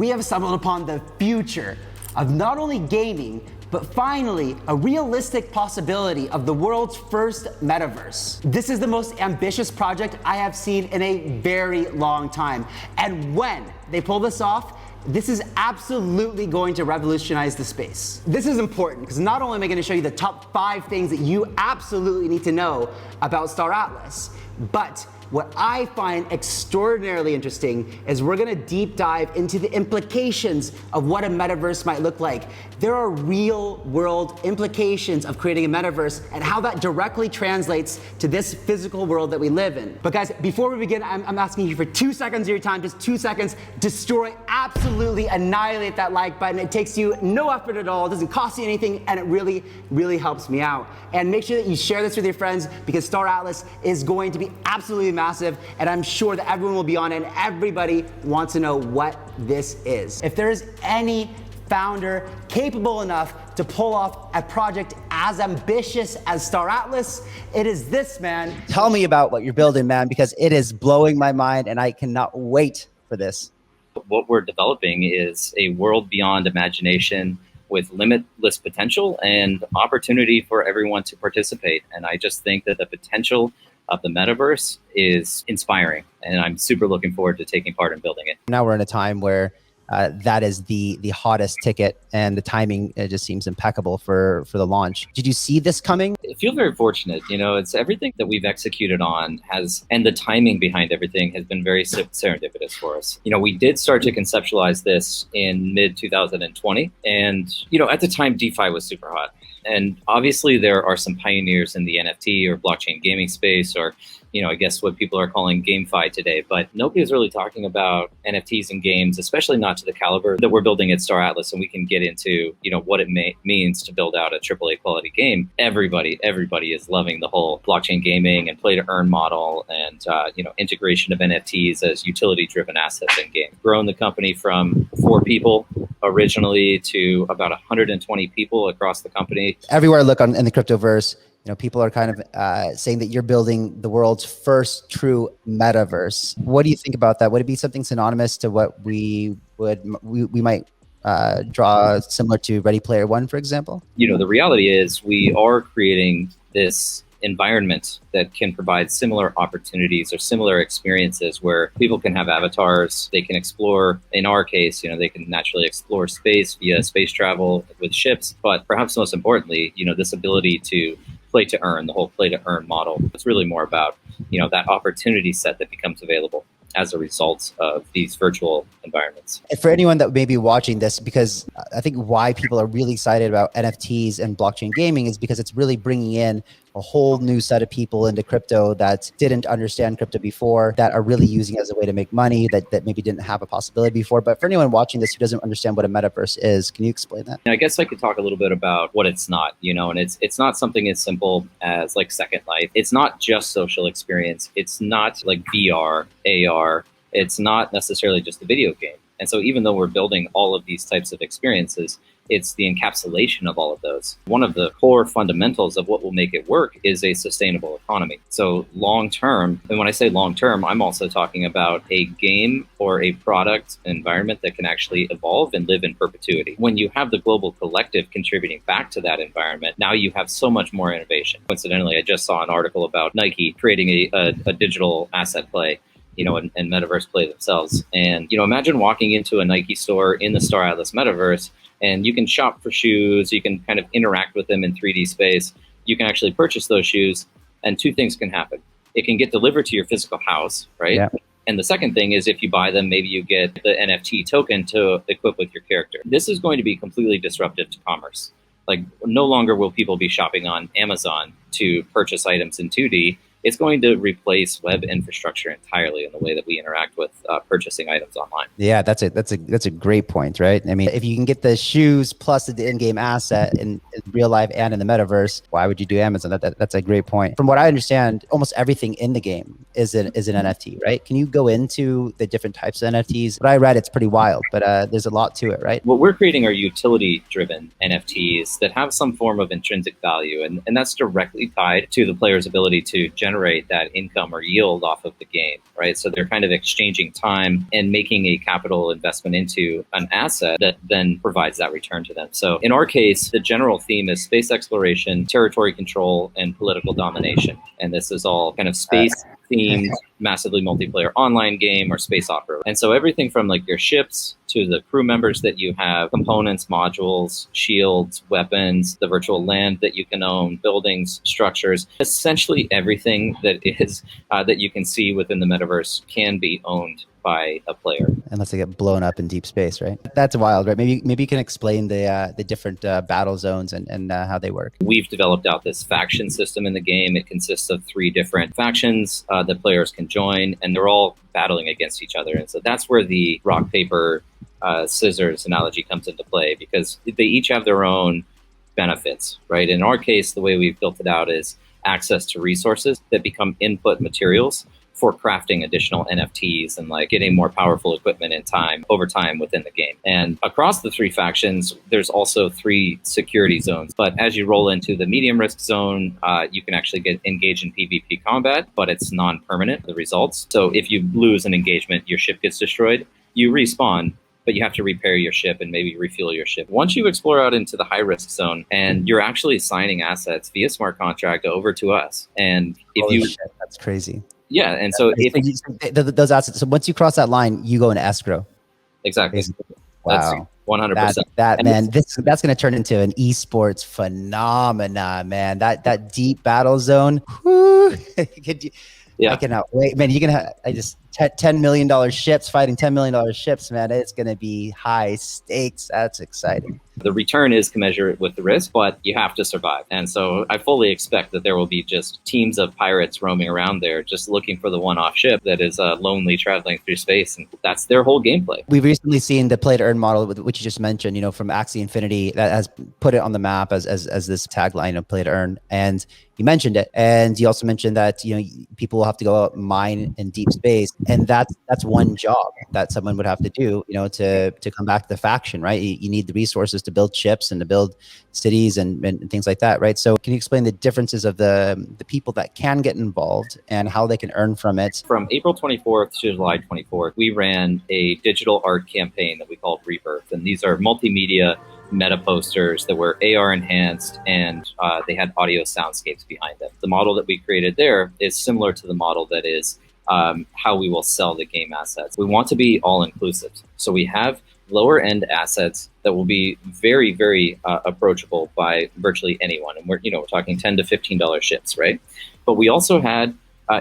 we have stumbled upon the future of not only gaming, but finally, a realistic possibility of the world's first metaverse. This is the most ambitious project I have seen in a very long time. And when they pull this off, this is absolutely going to revolutionize the space. This is important because not only am I going to show you the top 5 things that you absolutely need to know about Star Atlas, but what I find extraordinarily interesting is we're gonna deep dive into the implications of what a metaverse might look like. There are real world implications of creating a metaverse and how that directly translates to this physical world that we live in. But guys, before we begin, I'm asking you for 2 seconds of your time, just 2 seconds, destroy, absolutely annihilate that like button. It takes you no effort at all, it doesn't cost you anything, and it really, really helps me out. And make sure that you share this with your friends because Star Atlas is going to be absolutely massive, and I'm sure that everyone will be on it and everybody wants to know what this is. If there is any founder capable enough to pull off a project as ambitious as Star Atlas, it is this man. Tell me about what you're building, man, because it is blowing my mind and I cannot wait for this. What we're developing is a world beyond imagination with limitless potential and opportunity for everyone to participate. And I just think that the potential of the metaverse is inspiring, and I'm super looking forward to taking part in building it. Now we're in a time where that is the hottest ticket, and the timing just seems impeccable for the launch. Did you see this coming? I feel very fortunate. You know, it's everything that we've executed on and the timing behind everything has been very serendipitous for us. You know, we did start to conceptualize this in mid 2020, and you know, at the time DeFi was super hot. And obviously there are some pioneers in the NFT or blockchain gaming space, or, you know, I guess what people are calling GameFi today, but nobody's really talking about NFTs and games, especially not to the caliber that we're building at Star Atlas. And we can get into, you know, what it means to build out a AAA quality game. Everybody is loving the whole blockchain gaming and play to earn model and, you know, integration of NFTs as utility driven assets in game. Grown the company from 4 people originally to about 120 people across the company. Everywhere I look in the cryptoverse, you know, people are kind of saying that you're building the world's first true metaverse. What do you think about that? Would it be something synonymous to what we might draw similar to Ready Player One, for example? You know, the reality is we are creating this environment that can provide similar opportunities or similar experiences where people can have avatars, they can explore, in our case, you know, they can naturally explore space via space travel with ships, but perhaps most importantly, you know, this ability to play to earn, the whole play to earn model. It's really more about, you know, that opportunity set that becomes available as a result of these virtual environments. And for anyone that may be watching this, because I think why people are really excited about NFTs and blockchain gaming is because it's really bringing in a whole new set of people into crypto that didn't understand crypto before, that are really using it as a way to make money, that maybe didn't have a possibility before. But for anyone watching this who doesn't understand what a metaverse is, can you explain that? I guess I could talk a little bit about what it's not, you know, and it's not something as simple as like Second Life. It's not just social experience. It's not like VR, AR. It's not necessarily just a video game. And so even though we're building all of these types of experiences, it's the encapsulation of all of those. One of the core fundamentals of what will make it work is a sustainable economy. So long term, and when I say long term, I'm also talking about a game or a product environment that can actually evolve and live in perpetuity. When you have the global collective contributing back to that environment, now you have so much more innovation. Coincidentally, I just saw an article about Nike creating a digital asset play, you know, and metaverse play themselves. And, you know, imagine walking into a Nike store in the Star Atlas metaverse, and you can shop for shoes, you can kind of interact with them in 3D space, you can actually purchase those shoes, and 2 things can happen. It can get delivered to your physical house, right? Yeah. And the second thing is if you buy them, maybe you get the NFT token to equip with your character. This is going to be completely disruptive to commerce. Like, no longer will people be shopping on Amazon to purchase items in 2D. It's going to replace web infrastructure entirely in the way that we interact with purchasing items online. Yeah, that's a great point, right? I mean, if you can get the shoes plus the in-game asset in real life and in the metaverse, why would you do Amazon? That's a great point. From what I understand, almost everything in the game is an NFT, right? Can you go into the different types of NFTs? What I read, it's pretty wild, but there's a lot to it, right? What we're creating are utility-driven NFTs that have some form of intrinsic value, and that's directly tied to the player's ability to generate generate that income or yield off of the game, right? So they're kind of exchanging time and making a capital investment into an asset that then provides that return to them. So in our case, the general theme is space exploration, territory control, and political domination. And this is all kind of space themed, massively multiplayer online game or space opera. And so everything from like your ships to the crew members that you have, components, modules, shields, weapons, the virtual land that you can own, buildings, structures, essentially everything that is that you can see within the metaverse can be owned by a player. Unless they get blown up in deep space, right? That's wild, right? Maybe you can explain the different battle zones and how they work. We've developed out this faction system in the game. It consists of 3 different factions that players can join, and they're all battling against each other. And so that's where the rock, paper, scissors analogy comes into play, because they each have their own benefits, right? In our case, the way we've built it out is access to resources that become input materials for crafting additional NFTs and like getting more powerful equipment in time over time within the game. And across the 3 factions, there's also 3 security zones. But as you roll into the medium risk zone, you can actually get engaged in PvP combat, but it's non-permanent, the results. So if you lose an engagement, your ship gets destroyed, you respawn, but you have to repair your ship and maybe refuel your ship. Once you explore out into the high risk zone, and you're actually signing assets via smart contract over to us. And if Holy you, shit, that's crazy. yeah, and so Those assets. So once you cross that line, you go into escrow. exactly, Basically. Wow. 100%. That man, that's going to turn into an esports phenomena, man. That deep battle zone. Whew, Yeah. I cannot wait, man. You're gonna $10 million ships fighting $10 million ships, man. It's gonna be high stakes. That's exciting. The return is commensurate with the risk, but you have to survive. And so I fully expect that there will be just teams of pirates roaming around there, just looking for the one-off ship that is lonely traveling through space. And that's their whole gameplay. We've recently seen the play to earn model, which you just mentioned, from Axie Infinity, that has put it on the map as this tagline of play to earn. And you mentioned it. And you also mentioned that, people will have to go out and mine in deep space. And that's one job that someone would have to do, to come back to the faction, right? You need the resources to build ships and to build cities and things like that, right? So can you explain the differences of the people that can get involved and how they can earn from it? From April 24th to July 24th, we ran a digital art campaign that we called Rebirth. And these are multimedia meta posters that were AR enhanced, and they had audio soundscapes behind them. The model that we created there is similar to the model that is how we will sell the game assets. We want to be all inclusive. So we have lower end assets that will be very, very approachable by virtually anyone. And we're talking $10 to $15 ships, right? But we also had,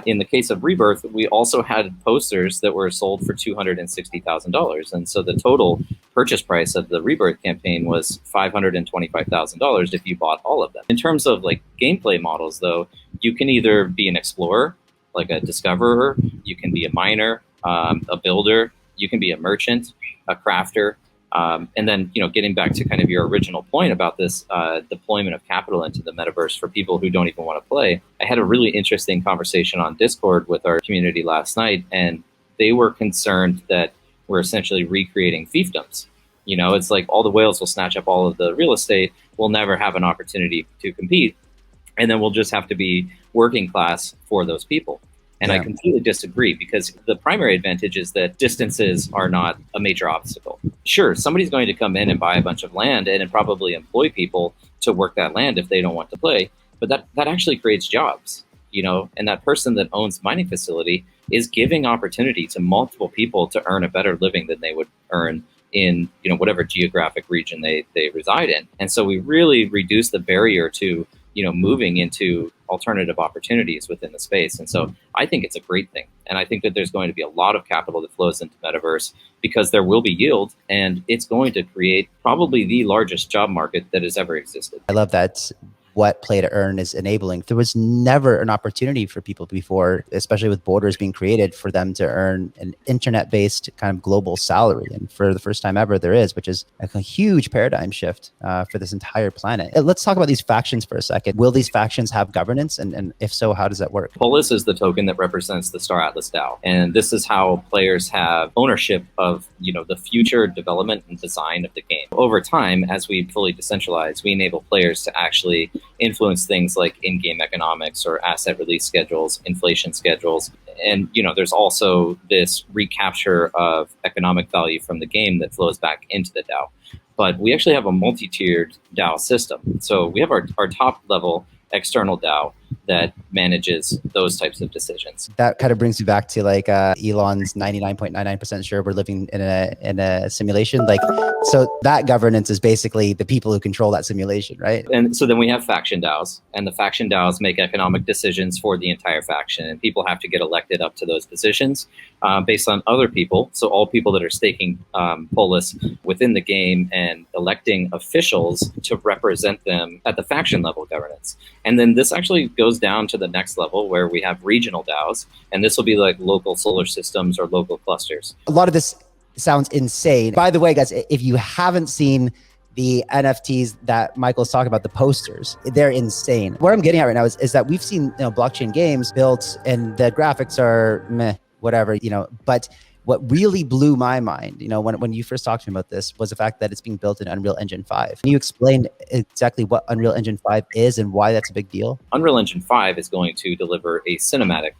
in the case of Rebirth, we also had posters that were sold for $260,000. And so the total purchase price of the Rebirth campaign was $525,000 if you bought all of them. In terms of like gameplay models, though, you can either be an explorer, like a discoverer, you can be a miner, a builder, you can be a merchant, a crafter, and then getting back to kind of your original point about this deployment of capital into the metaverse for people who don't even want to play. I had a really interesting conversation on Discord with our community last night, and they were concerned that we're essentially recreating fiefdoms. It's like all the whales will snatch up all of the real estate, we'll never have an opportunity to compete, and then we'll just have to be working class for those people. And I completely disagree, because the primary advantage is that distances are not a major obstacle. Sure, somebody's going to come in and buy a bunch of land and probably employ people to work that land if they don't want to play, but that actually creates jobs, and that person that owns mining facility is giving opportunity to multiple people to earn a better living than they would earn in whatever geographic region they reside in. And so we really reduce the barrier to moving into alternative opportunities within the space. And so I think it's a great thing. And I think that there's going to be a lot of capital that flows into metaverse, because there will be yield, and it's going to create probably the largest job market that has ever existed. I love that. What play to earn is enabling. There was never an opportunity for people before, especially with borders being created, for them to earn an internet-based kind of global salary. And for the first time ever, there is, which is a huge paradigm shift for this entire planet. Let's talk about these factions for a second. Will these factions have governance? And if so, how does that work? Polis is the token that represents the Star Atlas DAO. And this is how players have ownership of, the future development and design of the game. Over time, as we fully decentralize, we enable players to actually influence things like in-game economics or asset release schedules, inflation schedules. And, there's also this recapture of economic value from the game that flows back into the DAO. But we actually have a multi-tiered DAO system. So we have our top level external DAO that manages those types of decisions. That kind of brings me back to like Elon's 99.99% sure we're living in a simulation. Like, so that governance is basically the people who control that simulation, right? And so then we have faction DAOs, and the faction DAOs make economic decisions for the entire faction, and people have to get elected up to those positions based on other people. So all people that are staking polis within the game and electing officials to represent them at the faction level governance. And then this actually goes down to the next level where we have regional DAOs, and this will be like local solar systems or local clusters. A lot of this sounds insane. By the way, guys, if you haven't seen the NFTs that Michael's talking about, the posters, they're insane. What I'm getting at right now is that we've seen blockchain games built and the graphics are meh, whatever, but what really blew my mind, when you first talked to me about this was the fact that it's being built in Unreal Engine 5. Can you explain exactly what Unreal Engine 5 is and why that's a big deal? Unreal Engine 5 is going to deliver a cinematic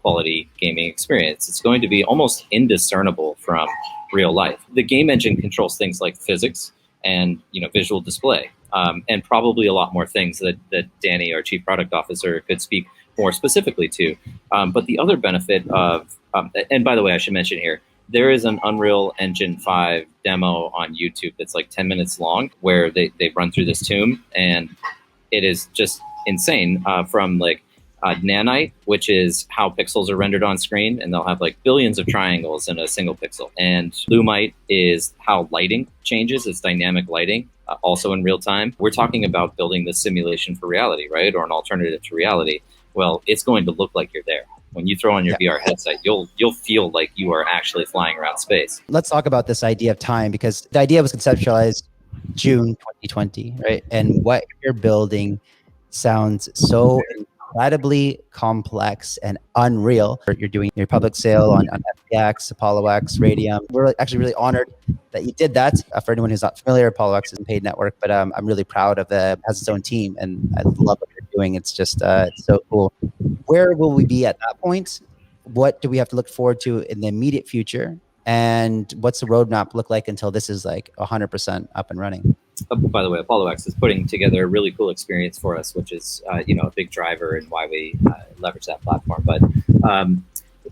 quality gaming experience. It's going to be almost indiscernible from real life. The game engine controls things like physics and visual display, and probably a lot more things that Danny, our Chief Product Officer, could speak more specifically to. But the other benefit of, and by the way, I should mention here, there is an Unreal Engine 5 demo on YouTube that's like 10 minutes long where they run through this tomb, and it is just insane from like nanite, which is how pixels are rendered on screen, and they'll have like billions of triangles in a single pixel. And lumite is how lighting changes. It's dynamic lighting, also in real time. We're talking about building this simulation for reality, right? Or an alternative to reality. Well, it's going to look like you're there. When you throw on your VR headset, you'll feel like you are actually flying around space. Let's talk about this idea of time, because the idea was conceptualized June 2020, right? And what you're building sounds so incredibly complex and unreal. You're doing your public sale on FTX, Apollo X, Radium. We're actually really honored that you did that. For anyone who's not familiar, Apollo X is a paid network, but I'm really proud of it. Has its own team, and I love what you're doing. It's just it's so cool. Where will we be at that point? What do we have to look forward to in the immediate future? And what's the roadmap look like until this is like 100% up and running? By the way, Apollo X is putting together a really cool experience for us, which is a big driver in why we leverage that platform. But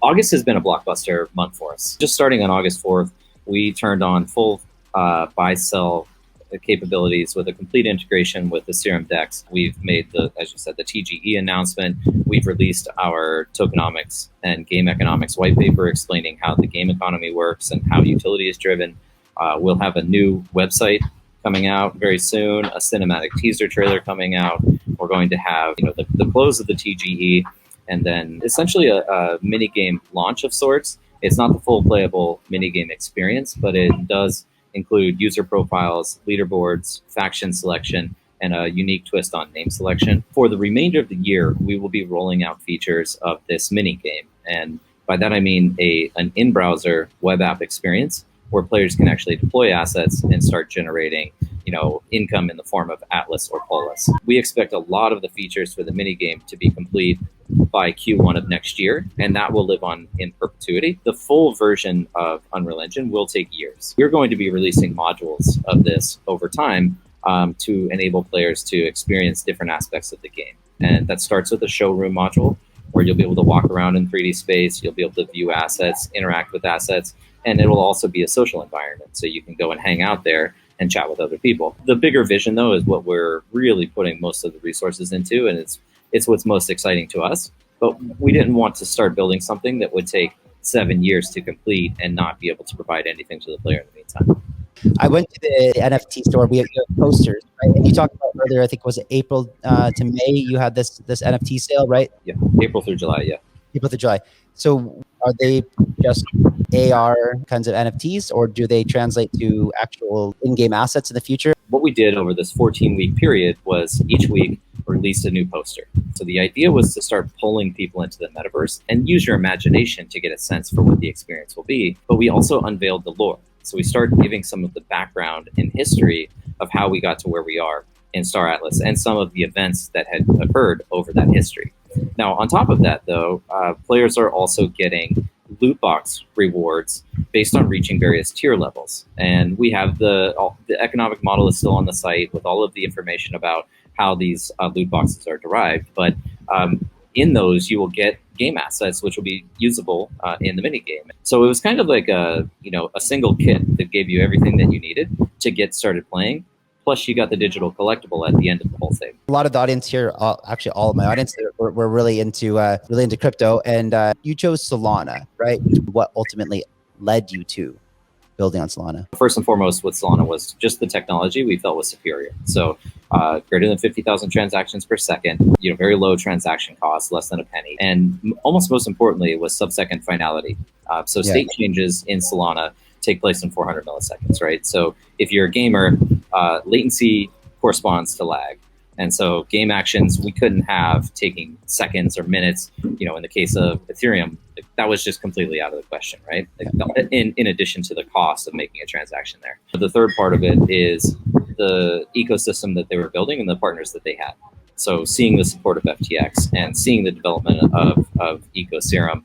August has been a blockbuster month for us. Just starting on August 4th, we turned on full buy-sell capabilities with a complete integration with the Serum DEX. We've made as you said, the TGE announcement. We've released our tokenomics and game economics white paper explaining how the game economy works and how utility is driven. We'll have a new website coming out very soon, a cinematic teaser trailer coming out. We're going to have the close of the TGE, and then essentially a mini game launch of sorts. It's not the full playable mini game experience, but it does include user profiles, leaderboards, faction selection, and a unique twist on name selection. For the remainder of the year, we will be rolling out features of this mini game. And by that, I mean an in-browser web app experience where players can actually deploy assets and start generating, income in the form of Atlas or Polis. We expect a lot of the features for the mini game to be complete by Q1 of next year, and that will live on in perpetuity. The full version of Unreal Engine will take years. We're going to be releasing modules of this over time to enable players to experience different aspects of the game. And that starts with a showroom module where you'll be able to walk around in 3D space, you'll be able to view assets, interact with assets, and it will also be a social environment. So you can go and hang out there and chat with other people. The bigger vision, though, is what we're really putting most of the resources into, and it's what's most exciting to us. But we didn't want to start building something that would take 7 years to complete and not be able to provide anything to the player in the meantime. I went to the NFT store. We have posters, right? And you talked about earlier, I think, was it April to May? You had this NFT sale, right? Yeah, April through July, yeah. April through July. So are they just AR kinds of NFTs, or do they translate to actual in-game assets in the future? What we did over this 14-week period was each week released a new poster. So the idea was to start pulling people into the metaverse and use your imagination to get a sense for what the experience will be. But we also unveiled the lore. So we started giving some of the background and history of how we got to where we are in Star Atlas and some of the events that had occurred over that history. Now, on top of that, though, players are also getting loot box rewards based on reaching various tier levels. And we have the economic model is still on the site with all of the information about how these loot boxes are derived. But in those, you will get game assets, which will be usable in the minigame. So it was kind of like a single kit that gave you everything that you needed to get started playing. Plus, you got the digital collectible at the end of the whole thing. A lot of the audience here, actually all of my audience, were really into crypto, and you chose Solana, right? What ultimately led you to building on Solana? First and foremost, with Solana was just the technology we felt was superior. So greater than 50,000 transactions per second, very low transaction costs, less than a penny, and almost most importantly, it was sub-second finality. So state changes in Solana take place in 400 milliseconds, right? So if you're a gamer, latency corresponds to lag. And so game actions we couldn't have taking seconds or minutes, in the case of Ethereum, that was just completely out of the question, right? In addition to the cost of making a transaction there. But the third part of it is the ecosystem that they were building and the partners that they had. So seeing the support of FTX and seeing the development of EcoSerum,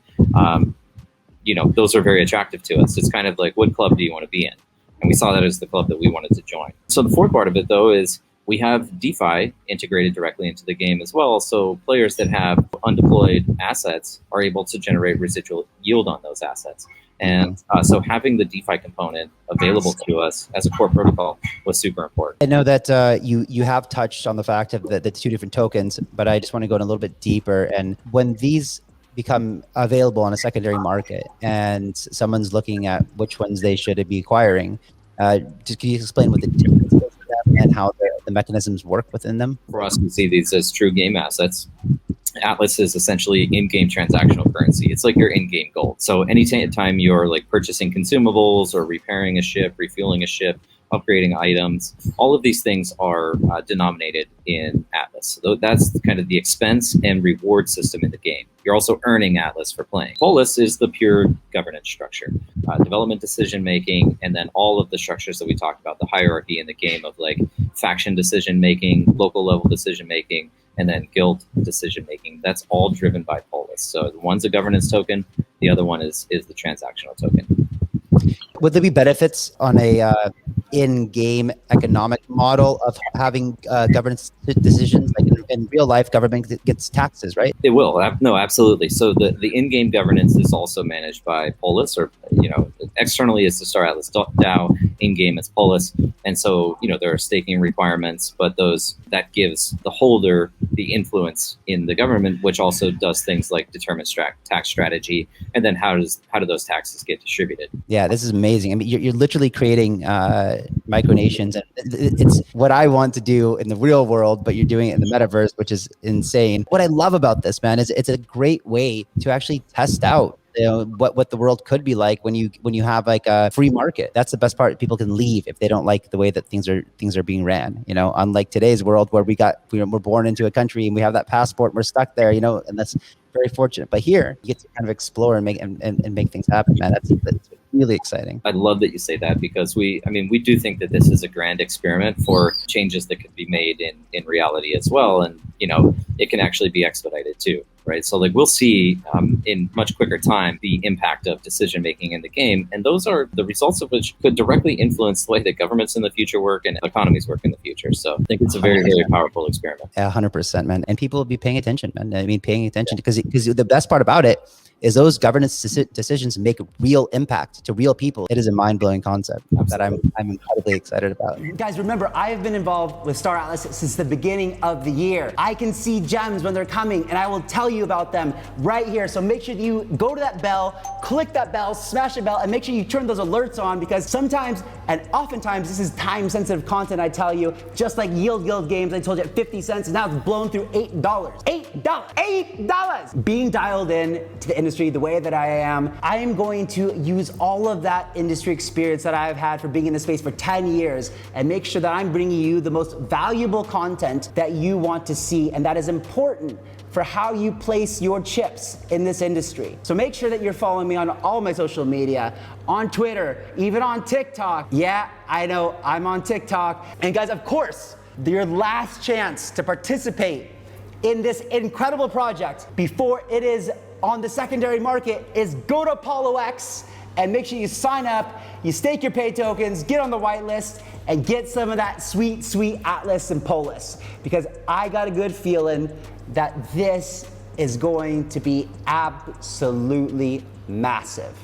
those are very attractive to us. It's kind of like, what club do you want to be in? And we saw that as the club that we wanted to join. So the fourth part of it, though, is we have DeFi integrated directly into the game as well. So players that have undeployed assets are able to generate residual yield on those assets. And so having the DeFi component available to us as a core protocol was super important. I know that you have touched on the fact of the two different tokens, but I just want to go in a little bit deeper. And when these become available on a secondary market and someone's looking at which ones they should be acquiring, just can you explain what the difference is for them and how the mechanisms work within them? For us, we see these as true game assets. Atlas is essentially in-game transactional currency. It's like your in-game gold. So anytime you're like purchasing consumables or repairing a ship, refueling a ship, upgrading items, all of these things are denominated in Atlas. So that's kind of the expense and reward system in the game. You're also earning Atlas for playing. Polis is the pure governance structure, development decision-making, and then all of the structures that we talked about, the hierarchy in the game of like faction decision-making, local level decision-making, and then guild decision-making. That's all driven by Polis. So one's a governance token, the other one is the transactional token. Would there be benefits on a in-game economic model of having governance decisions? Like in real life, government gets taxes, right? It will. No, absolutely. So the in-game governance is also managed by Polis, or externally it's the Star Atlas DAO. In-game it's Polis, and so there are staking requirements, but that gives the holder the influence in the government, which also does things like determine tax strategy, and then how do those taxes get distributed? Yeah, this is amazing. I mean, you're literally creating micronations, and it's what I want to do in the real world, but you're doing it in the metaverse, which is insane. What I love about this, man, is it's a great way to actually test out what the world could be like when you have like a free market. That's the best part. People can leave if they don't like the way that things are being ran. Unlike today's world where we're born into a country and we have that passport and we're stuck there. And that's very fortunate. But here you get to kind of explore and make things happen, man. That's really exciting. I love that you say that, because we do think that this is a grand experiment for changes that could be made in reality as well, and it can actually be expedited too, right? So like we'll see in much quicker time the impact of decision making in the game, and those are the results of which could directly influence the way that governments in the future work and economies work in the future. So I think it's a very, very powerful experiment. Yeah, 100%, man. And people will be paying attention, man. I mean, paying attention because the best part about it is those governance decisions make real impact to real people. It is a mind-blowing concept that I'm incredibly excited about. Guys, remember, I have been involved with Star Atlas since the beginning of the year. I can see gems when they're coming, and I will tell you about them right here. So make sure you go to that bell, click that bell, smash the bell, and make sure you turn those alerts on, because sometimes and oftentimes this is time-sensitive content, I tell you. Just like Yield Guild games, I told you at 50 cents, and now it's blown through $8. $8! Being dialed in to the industry the way that I am going to use all of that industry experience that I've had for being in the space for 10 years and make sure that I'm bringing you the most valuable content that you want to see, and that is important for how you place your chips in this industry. So make sure that you're following me on all my social media, on Twitter, even on TikTok. Yeah, I know, I'm on TikTok. And guys, of course, Your last chance to participate in this incredible project before it is on the secondary market is go to Apollo X and make sure you sign up, you stake your pay tokens, get on the whitelist, and get some of that sweet, sweet Atlas and Polis. Because I got a good feeling that this is going to be absolutely massive.